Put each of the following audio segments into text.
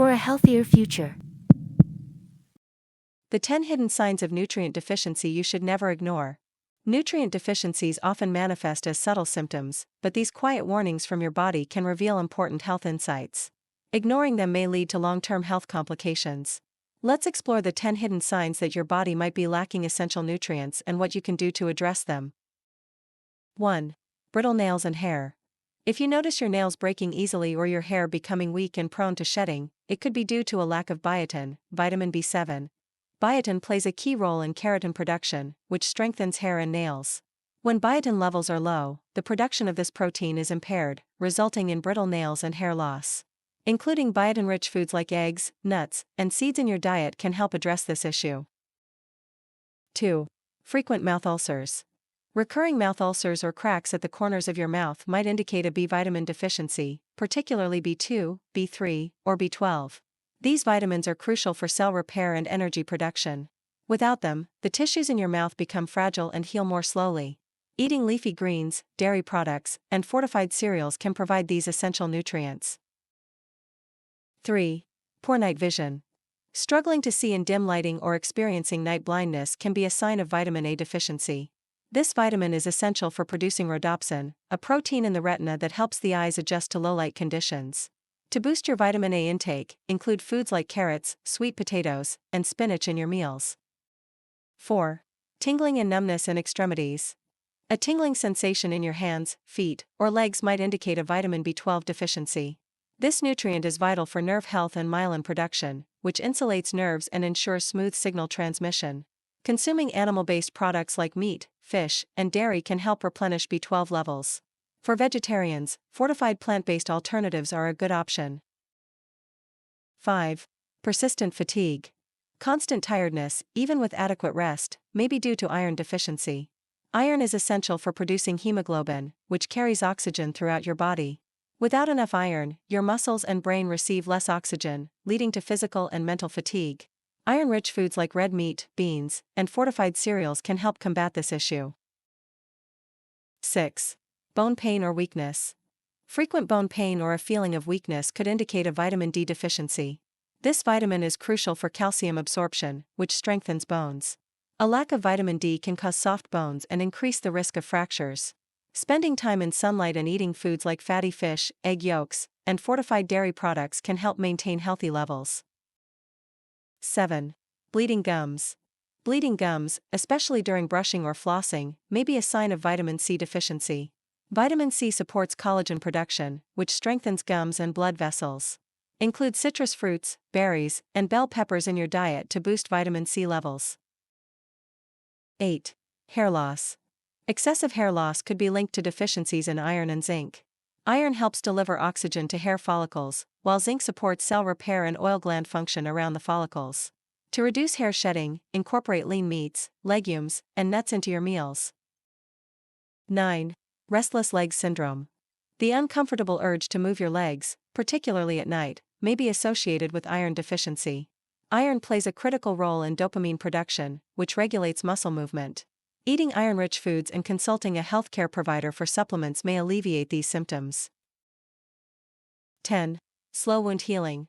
for a healthier future. The 10 hidden signs of nutrient deficiency you should never ignore. Nutrient deficiencies often manifest as subtle symptoms, but these quiet warnings from your body can reveal important health insights. Ignoring them may lead to long-term health complications. Let's explore the 10 hidden signs that your body might be lacking essential nutrients and what you can do to address them. 1. Brittle nails and hair. If you notice your nails breaking easily or your hair becoming weak and prone to shedding, it could be due to a lack of biotin, vitamin B7. Biotin plays a key role in keratin production, which strengthens hair and nails. When biotin levels are low, the production of this protein is impaired, resulting in brittle nails and hair loss. Including biotin-rich foods like eggs, nuts, and seeds in your diet can help address this issue. 2. Frequent mouth ulcers. Recurring mouth ulcers or cracks at the corners of your mouth might indicate a B vitamin deficiency, particularly B2, B3, or B12. These vitamins are crucial for cell repair and energy production. Without them, the tissues in your mouth become fragile and heal more slowly. Eating leafy greens, dairy products, and fortified cereals can provide these essential nutrients. 3. Poor night vision. Struggling to see in dim lighting or experiencing night blindness can be a sign of vitamin A deficiency. This vitamin is essential for producing rhodopsin, a protein in the retina that helps the eyes adjust to low-light conditions. To boost your vitamin A intake, include foods like carrots, sweet potatoes, and spinach in your meals. 4. Tingling and numbness in extremities. A tingling sensation in your hands, feet, or legs might indicate a vitamin B12 deficiency. This nutrient is vital for nerve health and myelin production, which insulates nerves and ensures smooth signal transmission. Consuming animal-based products like meat, fish, and dairy can help replenish B12 levels. For vegetarians, fortified plant-based alternatives are a good option. 5. Persistent fatigue. Constant tiredness, even with adequate rest, may be due to iron deficiency. Iron is essential for producing hemoglobin, which carries oxygen throughout your body. Without enough iron, your muscles and brain receive less oxygen, leading to physical and mental fatigue. Iron-rich foods like red meat, beans, and fortified cereals can help combat this issue. 6. Bone pain or weakness. Frequent bone pain or a feeling of weakness could indicate a vitamin D deficiency. This vitamin is crucial for calcium absorption, which strengthens bones. A lack of vitamin D can cause soft bones and increase the risk of fractures. Spending time in sunlight and eating foods like fatty fish, egg yolks, and fortified dairy products can help maintain healthy levels. 7. Bleeding gums. Bleeding gums, especially during brushing or flossing, may be a sign of vitamin C deficiency. Vitamin C supports collagen production, which strengthens gums and blood vessels. Include citrus fruits, berries, and bell peppers in your diet to boost vitamin C levels. 8. Hair loss. Excessive hair loss could be linked to deficiencies in iron and zinc. Iron helps deliver oxygen to hair follicles, while zinc supports cell repair and oil gland function around the follicles. To reduce hair shedding, incorporate lean meats, legumes, and nuts into your meals. 9. Restless leg syndrome. The uncomfortable urge to move your legs, particularly at night, may be associated with iron deficiency. Iron plays a critical role in dopamine production, which regulates muscle movement. Eating iron-rich foods and consulting a healthcare provider for supplements may alleviate these symptoms. 10. Slow wound healing.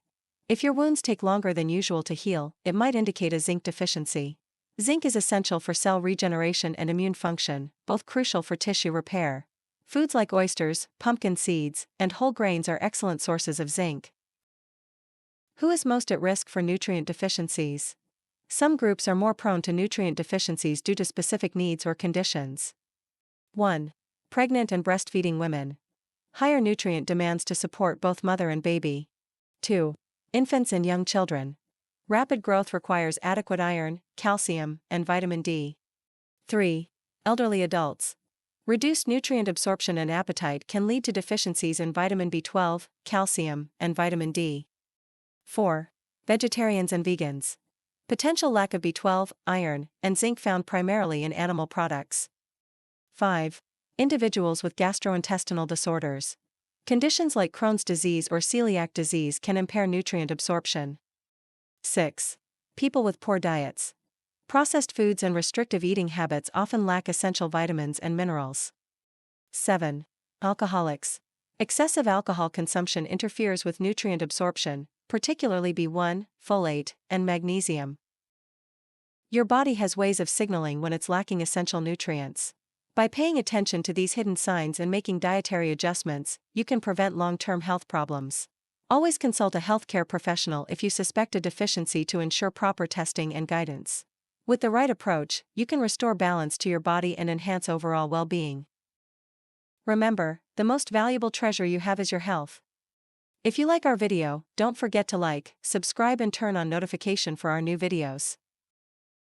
If your wounds take longer than usual to heal, it might indicate a zinc deficiency. Zinc is essential for cell regeneration and immune function, both crucial for tissue repair. Foods like oysters, pumpkin seeds, and whole grains are excellent sources of zinc. Who is most at risk for nutrient deficiencies? Some groups are more prone to nutrient deficiencies due to specific needs or conditions. 1. Pregnant and breastfeeding women. Higher nutrient demands to support both mother and baby. 2. Infants and young children. Rapid growth requires adequate iron, calcium, and vitamin D. 3. Elderly adults. Reduced nutrient absorption and appetite can lead to deficiencies in vitamin B12, calcium, and vitamin D. 4. Vegetarians and vegans. Potential lack of B12, iron, and zinc found primarily in animal products. 5. Individuals with gastrointestinal disorders. Conditions like Crohn's disease or celiac disease can impair nutrient absorption. 6. People with poor diets. Processed foods and restrictive eating habits often lack essential vitamins and minerals. 7. Alcoholics. Excessive alcohol consumption interferes with nutrient absorption, particularly B1, folate, and magnesium. Your body has ways of signaling when it's lacking essential nutrients. By paying attention to these hidden signs and making dietary adjustments, you can prevent long-term health problems. Always consult a healthcare professional if you suspect a deficiency to ensure proper testing and guidance. With the right approach, you can restore balance to your body and enhance overall well-being. Remember, the most valuable treasure you have is your health. If you like our video, don't forget to like, subscribe and turn on notification for our new videos.